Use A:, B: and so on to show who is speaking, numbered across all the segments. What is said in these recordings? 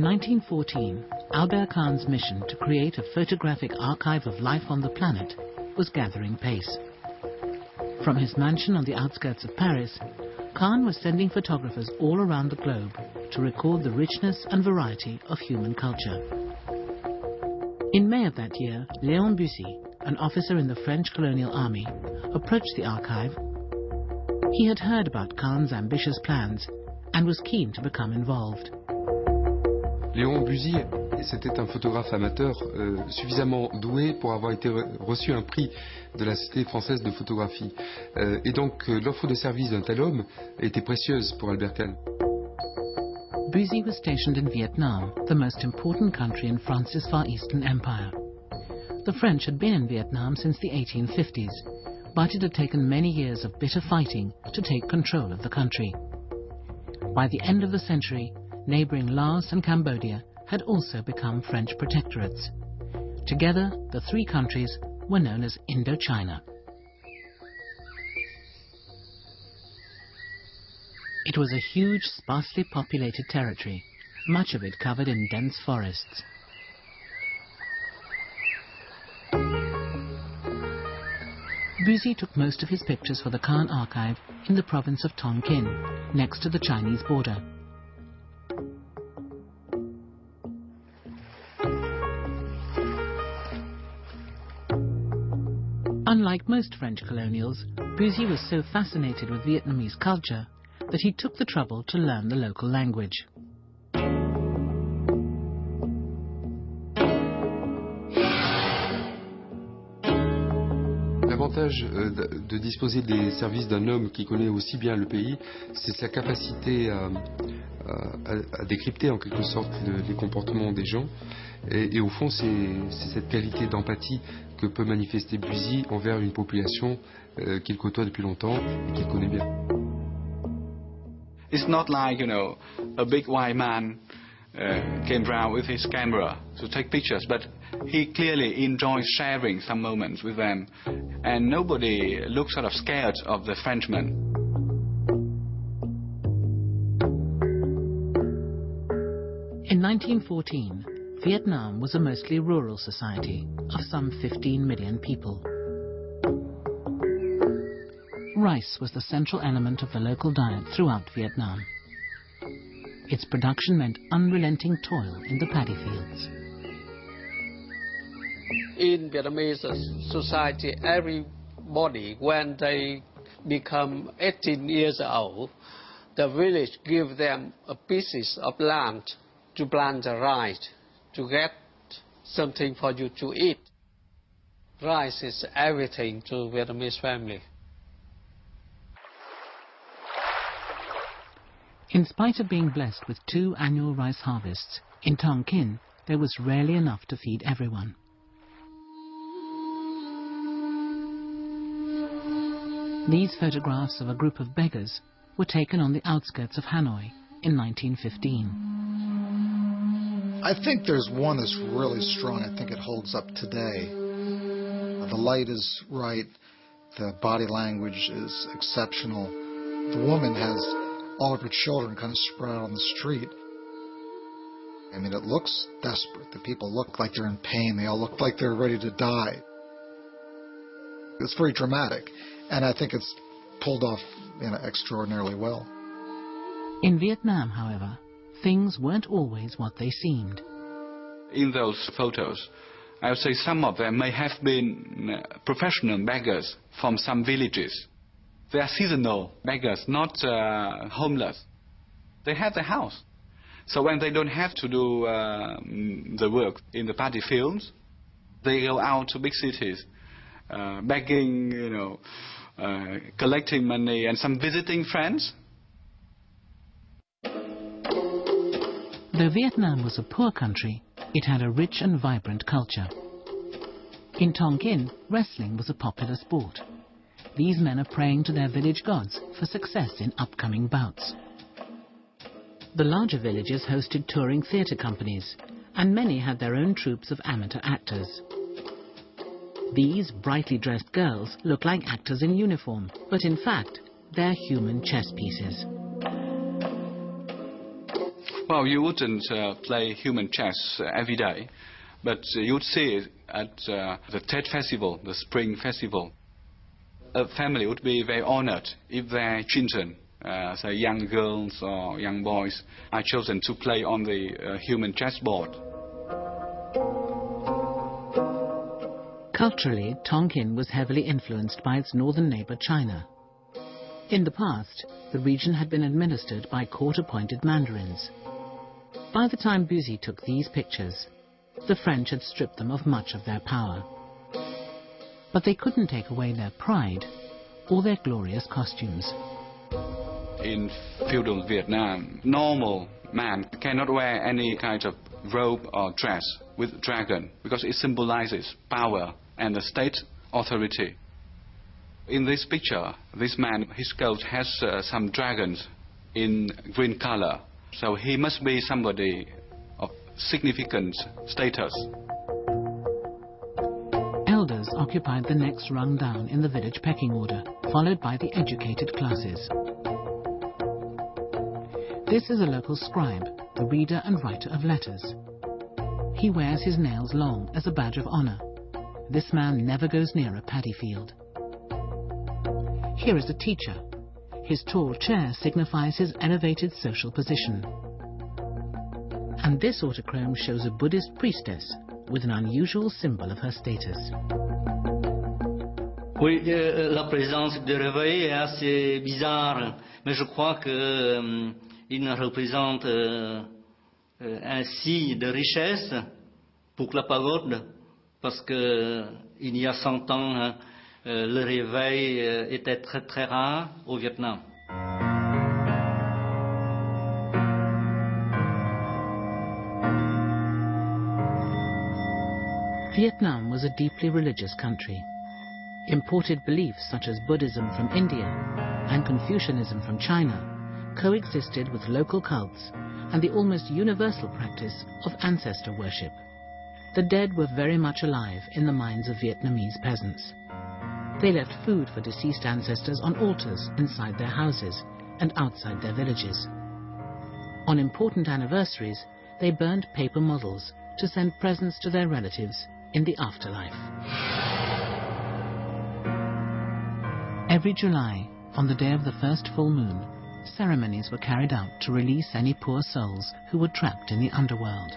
A: 1914, Albert Kahn's mission to create a photographic archive of life on the planet was gathering pace. From his mansion on the outskirts of Paris, Kahn was sending photographers all around the globe to record the richness and variety of human culture. In May of that year, Léon Bussy, an officer in the French colonial army, approached the archive. He had heard about Kahn's ambitious plans and was keen to become involved.
B: Léon Bussy, c'était un photographe amateur suffisamment doué pour avoir été reçu un prix de la Société française de photographie. Et donc l'offre de service d'un tel homme était précieuse pour Albert Kahn.
A: Bussy was stationed in Vietnam, the most important country in France's Far Eastern Empire. The French had been in Vietnam since the 1850s, but it had taken many years of bitter fighting to take control of the country. By the end of the century, neighbouring Laos and Cambodia had also become French protectorates. Together, the three countries were known as Indochina. It was a huge, sparsely populated territory, much of it covered in dense forests. Bussy took most of his pictures for the Kahn archive in the province of Tonkin, next to the Chinese border. Unlike most French colonials, Bussy was so fascinated with Vietnamese culture that he took the trouble to learn the local language.
B: L'avantage de disposer des services d'un homme qui connaît aussi bien le pays, c'est sa capacité à décrypter en quelque sorte les comportements des gens. Et au fond, c'est cette qualité d'empathie que peut manifester Bussy envers une population qu'il côtoie depuis longtemps et qu'il connaît bien.
C: It's not like, a big white man came round with his camera to take pictures, but he clearly enjoys sharing some moments with them, and nobody looks sort of scared of the Frenchman.
A: In 1914, Vietnam was a mostly rural society of some 15 million people. Rice was the central element of the local diet throughout Vietnam. Its production meant unrelenting toil in the paddy fields.
D: In Vietnamese society, everybody, when they become 18 years old, the village give them a pieces of land to plant the rice, to get something for you to eat. Rice is everything to Vietnamese family.
A: In spite of being blessed with 2 annual rice harvests, in Tonkin there was rarely enough to feed everyone. These photographs of a group of beggars were taken on the outskirts of Hanoi in 1915.
E: I think there's one that's really strong. I think it holds up today. The light is right. The body language is exceptional. The woman has all of her children kind of spread out on the street. I mean, it looks desperate. The people look like they're in pain. They all look like they're ready to die. It's very dramatic, and I think it's pulled off extraordinarily well.
A: In Vietnam, however, things weren't always what they seemed.
C: In those photos, I would say some of them may have been professional beggars from some villages. They are seasonal beggars, not homeless. They have the house. So when they don't have to do the work in the paddy fields, they go out to big cities, begging, collecting money, and some visiting friends.
A: Though Vietnam was a poor country, it had a rich and vibrant culture. In Tonkin, wrestling was a popular sport. These men are praying to their village gods for success in upcoming bouts. The larger villages hosted touring theatre companies, and many had their own troupes of amateur actors. These brightly dressed girls look like actors in uniform, but in fact, they're human chess pieces.
C: Well, you wouldn't play human chess every day, but you'd see it at the Tet Festival, the Spring Festival. A family would be very honored if their children, say young girls or young boys, are chosen to play on the human chessboard.
A: Culturally, Tonkin was heavily influenced by its northern neighbour China. In the past, the region had been administered by court-appointed mandarins. By the time Bussy took these pictures, the French had stripped them of much of their power. But they couldn't take away their pride or their glorious costumes.
C: In feudal Vietnam, normal man cannot wear any kind of robe or dress with dragon because it symbolizes power and the state authority. In this picture, this man, his coat has some dragons in green color, so he must be somebody of significant status.
A: Elders occupied the next rung down in the village pecking order, followed by the educated classes. This is a local scribe, the reader and writer of letters. He wears his nails long as a badge of honor. This man never goes near a paddy field. Here is a teacher. His tall chair signifies his elevated social position. And this autochrome shows a Buddhist priestess with an unusual symbol of her status.
F: Oui, la présence de réveil est assez bizarre, mais je crois que il représente un signe de richesse pour la pagode, parce que il y a 100 ans, le réveil était très très rare au Vietnam.
A: Vietnam was a deeply religious country. Imported beliefs such as Buddhism from India and Confucianism from China coexisted with local cults and the almost universal practice of ancestor worship. The dead were very much alive in the minds of Vietnamese peasants. They left food for deceased ancestors on altars inside their houses and outside their villages. On important anniversaries, they burned paper models to send presents to their relatives in the afterlife. Every July, on the day of the first full moon, ceremonies were carried out to release any poor souls who were trapped in the underworld.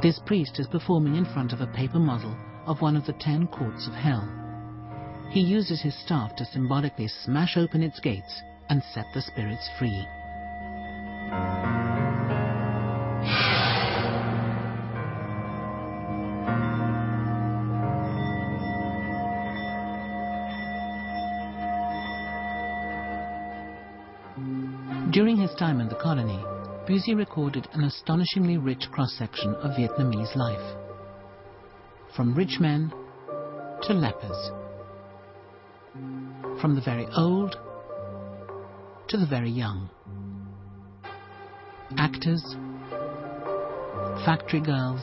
A: This priest is performing in front of a paper model of one of the 10 courts of hell. He uses his staff to symbolically smash open its gates and set the spirits free. During his time in the colony, Bussy recorded an astonishingly rich cross-section of Vietnamese life. From rich men to lepers. From the very old to the very young. Actors, factory girls,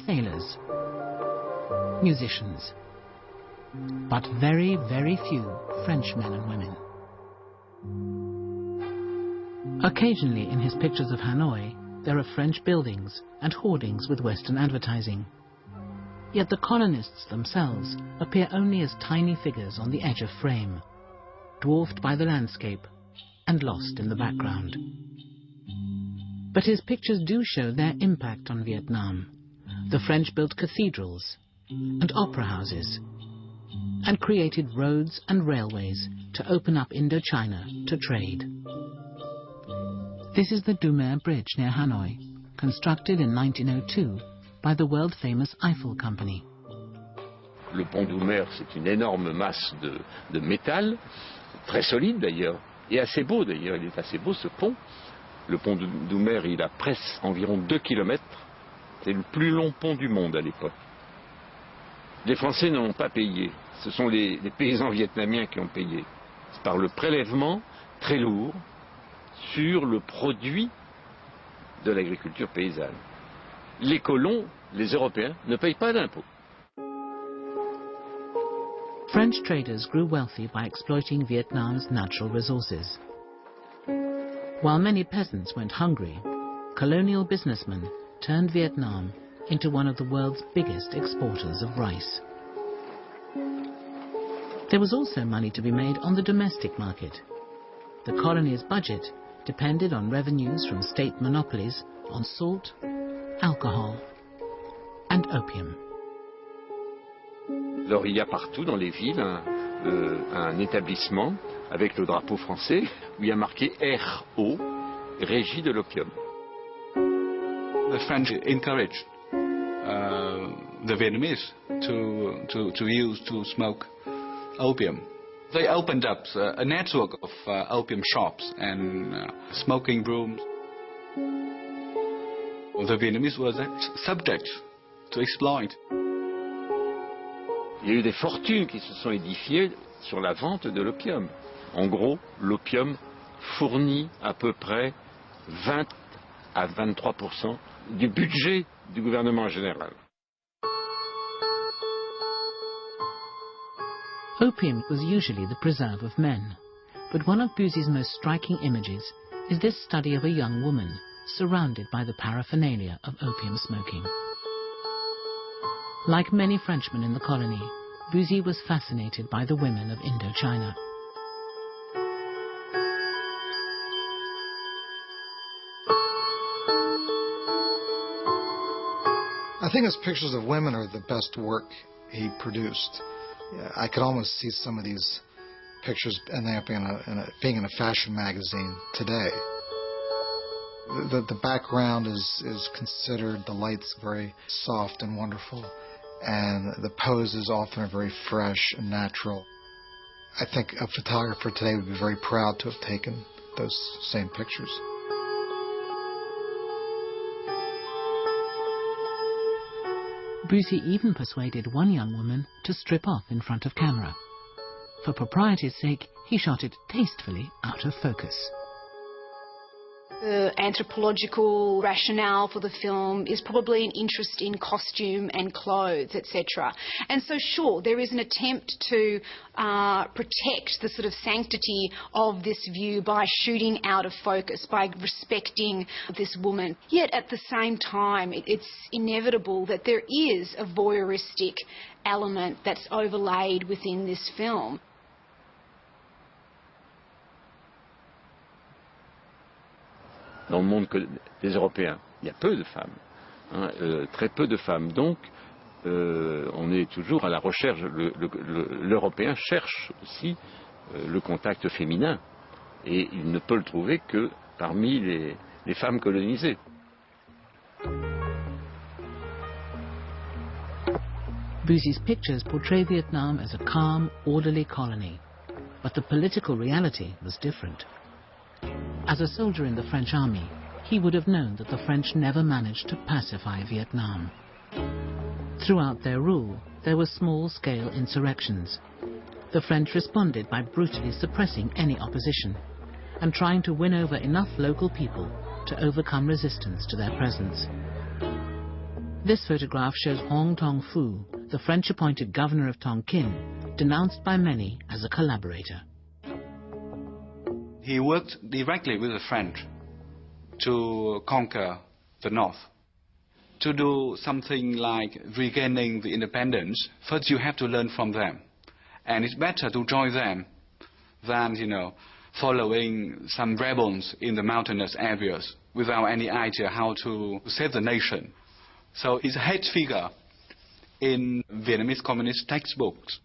A: sailors, musicians. But very, very few French men and women. Occasionally in his pictures of Hanoi, there are French buildings and hoardings with Western advertising. Yet the colonists themselves appear only as tiny figures on the edge of frame, dwarfed by the landscape and lost in the background. But his pictures do show their impact on Vietnam. The French built cathedrals and opera houses and created roads and railways to open up Indochina to trade. This is the Dumer Bridge near Hanoi, constructed in 1902 by the world-famous Eiffel Company.
G: Le pont Dumer, c'est une énorme masse de métal, très solide d'ailleurs, et assez beau d'ailleurs, il est assez beau ce pont. Le pont Dumer, il a presque environ 2 km, c'est le plus long pont du monde à l'époque. Les Français n'ont pas payé, ce sont les paysans vietnamiens qui ont payé. C'est par le prélèvement très lourd sur le produit de l'agriculture paysanne. Les colons, les Européens, ne payent pas d'impôts.
A: French traders grew wealthy by exploiting Vietnam's natural resources. While many peasants went hungry, colonial businessmen turned Vietnam into one of the world's biggest exporters of rice. There was also money to be made on the domestic market. The colony's budget depended on revenues from state monopolies on salt, alcohol and opium.
G: Alors il y a partout dans les villes un établissement avec le drapeau français où il y a marqué RO, Régie de l'opium.
C: The French encouraged the Vietnamese to smoke opium. They opened up a network of opium shops and smoking rooms. The Vietnamese were subject to exploit.
G: Il y a eu des fortunes qui se sont édifiées sur la vente de l'opium. En gros, l'opium fournit à peu près 20 à 23% du budget du gouvernement général.
A: Opium was usually the preserve of men, but one of Busy's most striking images is this study of a young woman surrounded by the paraphernalia of opium smoking. Like many Frenchmen in the colony, Busy was fascinated by the women of Indochina.
E: I think his pictures of women are the best work he produced. I could almost see some of these pictures ending up being in a fashion magazine today. The background is considered, the light's very soft and wonderful, and the poses often are very fresh and natural. I think a photographer today would be very proud to have taken those same pictures.
A: Busy even persuaded one young woman to strip off in front of camera. For propriety's sake, he shot it tastefully out of focus.
H: The anthropological rationale for the film is probably an interest in costume and clothes, etc. And so, sure, there is an attempt to protect the sort of sanctity of this view by shooting out of focus, by respecting this woman. Yet at the same time, it's inevitable that there is a voyeuristic element that's overlaid within this film.
G: Dans le monde des Européens, il y a peu de femmes, très peu de femmes. Donc, on est toujours à la recherche, l'Européen cherche aussi le contact féminin. Et il ne peut le trouver que parmi les femmes colonisées.
A: Busy's pictures portray Vietnam as a calm, orderly colony. But the political reality was different. As a soldier in the French army, he would have known that the French never managed to pacify Vietnam. Throughout their rule, there were small-scale insurrections. The French responded by brutally suppressing any opposition and trying to win over enough local people to overcome resistance to their presence. This photograph shows Hong Tong Fu, the French-appointed governor of Tonkin, denounced by many as a collaborator.
C: He worked directly with the French to conquer the north. To do something like regaining the independence, first you have to learn from them. And it's better to join them than, following some rebels in the mountainous areas without any idea how to save the nation. So he's a head figure in Vietnamese communist textbooks.